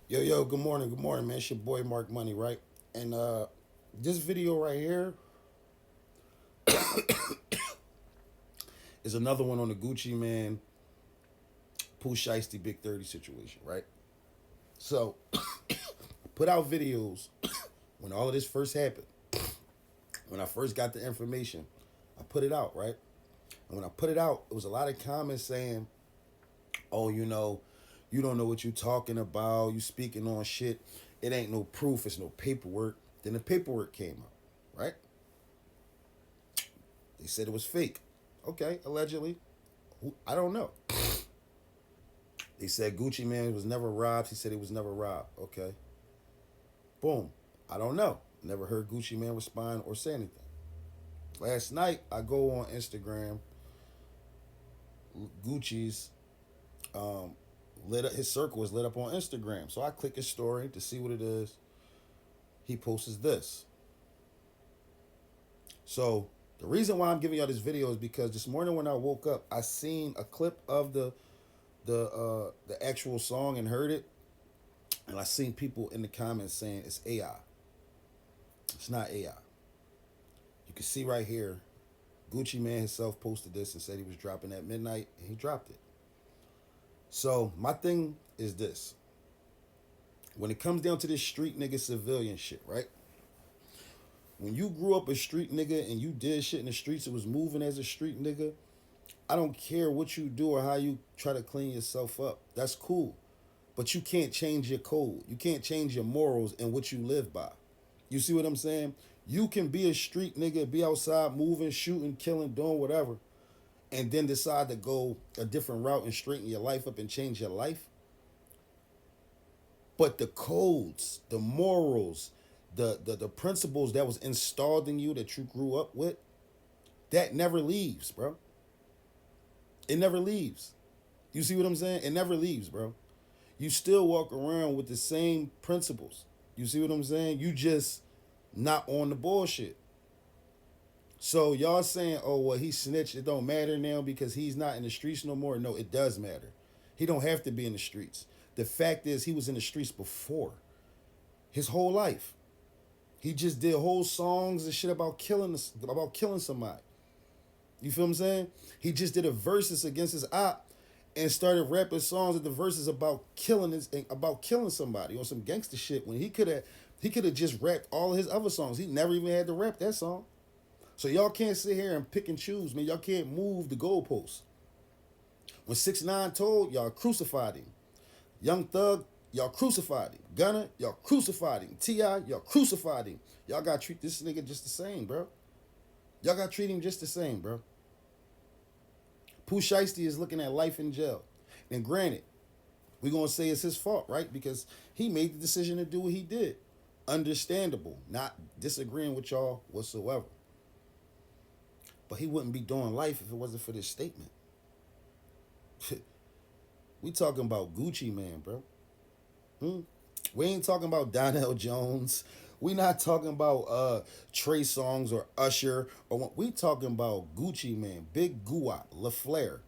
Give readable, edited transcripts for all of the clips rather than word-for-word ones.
Yo, good morning, man. It's your boy Mark Money, right? And this video right here is another one on the Gucci Man, Pooh Shiesty Big 30 situation, right? So, put out videos when all of this first happened. When I first got the information, I put it out, right? And when I put it out, it was a lot of comments saying, oh, you don't know what you talking about. You speaking on shit. It ain't no proof. It's no paperwork. Then the paperwork came out, right? They said it was fake. Okay, allegedly. I don't know. They said Gucci Man was never robbed. He said he was never robbed. Okay. Boom. I don't know. Never heard Gucci Man respond or say anything. Last night, I go on Instagram. Gucci's um, lit up, his circle is lit up on Instagram. So I click his story to see what it is. He posts this. So the reason why I'm giving y'all this video is because this morning when I woke up, I seen a clip of the actual song and heard it, and I seen people in the comments saying it's AI. It's not AI. You can see right here, Gucci Man himself posted this and said he was dropping at midnight, and he dropped it. So my thing is this: when it comes down to this street nigga civilian shit, right? When you grew up a street nigga and you did shit in the streets, it was moving as a street nigga. I don't care what you do or how you try to clean yourself up. That's cool. But you can't change your code. You can't change your morals and what you live by. You see what I'm saying? You can be a street nigga, be outside moving, shooting, killing, doing whatever, and then decide to go a different route and straighten your life up and change your life. But the codes, the morals, the principles that was installed in you that you grew up with, that never leaves, bro. It never leaves. You see what I'm saying? It never leaves, bro. You still walk around with the same principles. You see what I'm saying? You just not on the bullshit. So y'all saying, oh well, he snitched. It don't matter now because he's not in the streets no more. No, it does matter. He don't have to be in the streets. The fact is, he was in the streets before his whole life. He just did whole songs and shit about killing somebody. You feel what I'm saying? He just did a versus against his op and started rapping songs at the verses about killing somebody on some gangster shit when he could have just rapped all of his other songs. He never even had to rap that song. So y'all can't sit here and pick and choose, man. Y'all can't move the goalposts. When 6ix9ine told y'all crucified him. Young Thug, y'all crucified him. Gunna, y'all crucified him. T.I., y'all crucified him. Y'all gotta treat this nigga just the same, bro. Y'all gotta treat him just the same, bro. Pooh Shiesty is looking at life in jail. And granted, we're gonna say it's his fault, right? Because he made the decision to do what he did. Understandable. Not disagreeing with y'all whatsoever. But he wouldn't be doing life if it wasn't for this statement. We talking about Gucci Man, bro. Hmm? We ain't talking about Donnell Jones. We not talking about Trey Songs or Usher or what. We talking about Gucci Man, Big Guap, LaFleur.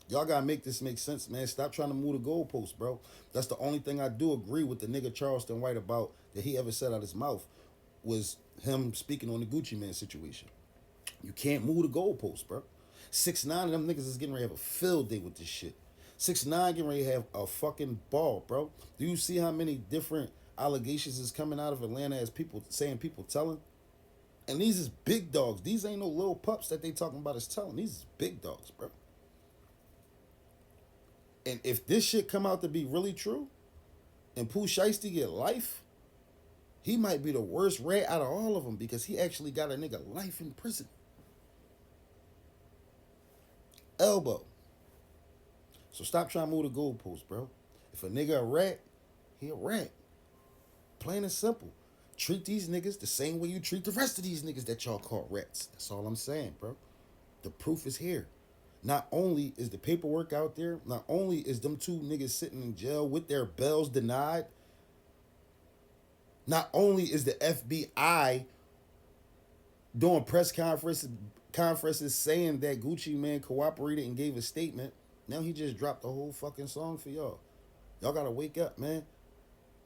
Y'all gotta make this make sense, man. Stop trying to move the goalposts, bro. That's the only thing I do agree with the nigga Charleston White about that he ever said out his mouth was him speaking on the Gucci Man situation. You can't move the goalposts, bro. 6ix9ine of them niggas is getting ready to have a field day with this shit. 6ix9ine getting ready to have a fucking ball, bro. Do you see how many different allegations is coming out of Atlanta as people saying people telling? And these is big dogs. These ain't no little pups that they talking about as telling. These is big dogs, bro. And if this shit come out to be really true, and Pooh Shiesty get life, he might be the worst rat out of all of them because he actually got a nigga life in prison. Elbow. So stop trying to move the goalposts, bro. If a nigga a rat, he a rat. Plain and simple. Treat these niggas the same way you treat the rest of these niggas that y'all call rats. That's all I'm saying, bro. The proof is here. Not only is the paperwork out there, not only is them two niggas sitting in jail with their bails denied, not only is the FBI doing press conferences saying that Gucci Man cooperated and gave a statement, now he just dropped the whole fucking song for y'all. Y'all gotta wake up, man.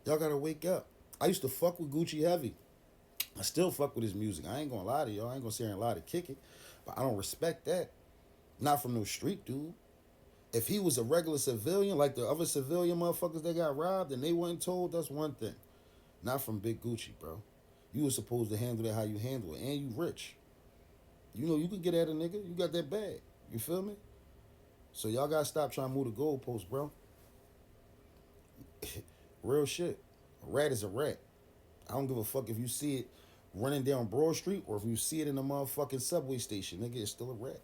Y'all gotta wake up. I used to fuck with Gucci heavy. I still fuck with his music. I ain't gonna lie to y'all. I ain't gonna sit here and lie to kick it. But I don't respect that. Not from no street dude. If he was a regular civilian, like the other civilian motherfuckers that got robbed and they weren't told, that's one thing. Not from Big Gucci, bro. You was supposed to handle it how you handle it. And you rich. You know you could get at a nigga. You got that bag. You feel me? So y'all gotta stop trying to move the goalposts, bro. Real shit. A rat is a rat. I don't give a fuck if you see it running down Broad Street or if you see it in a motherfucking subway station. Nigga, it's still a rat.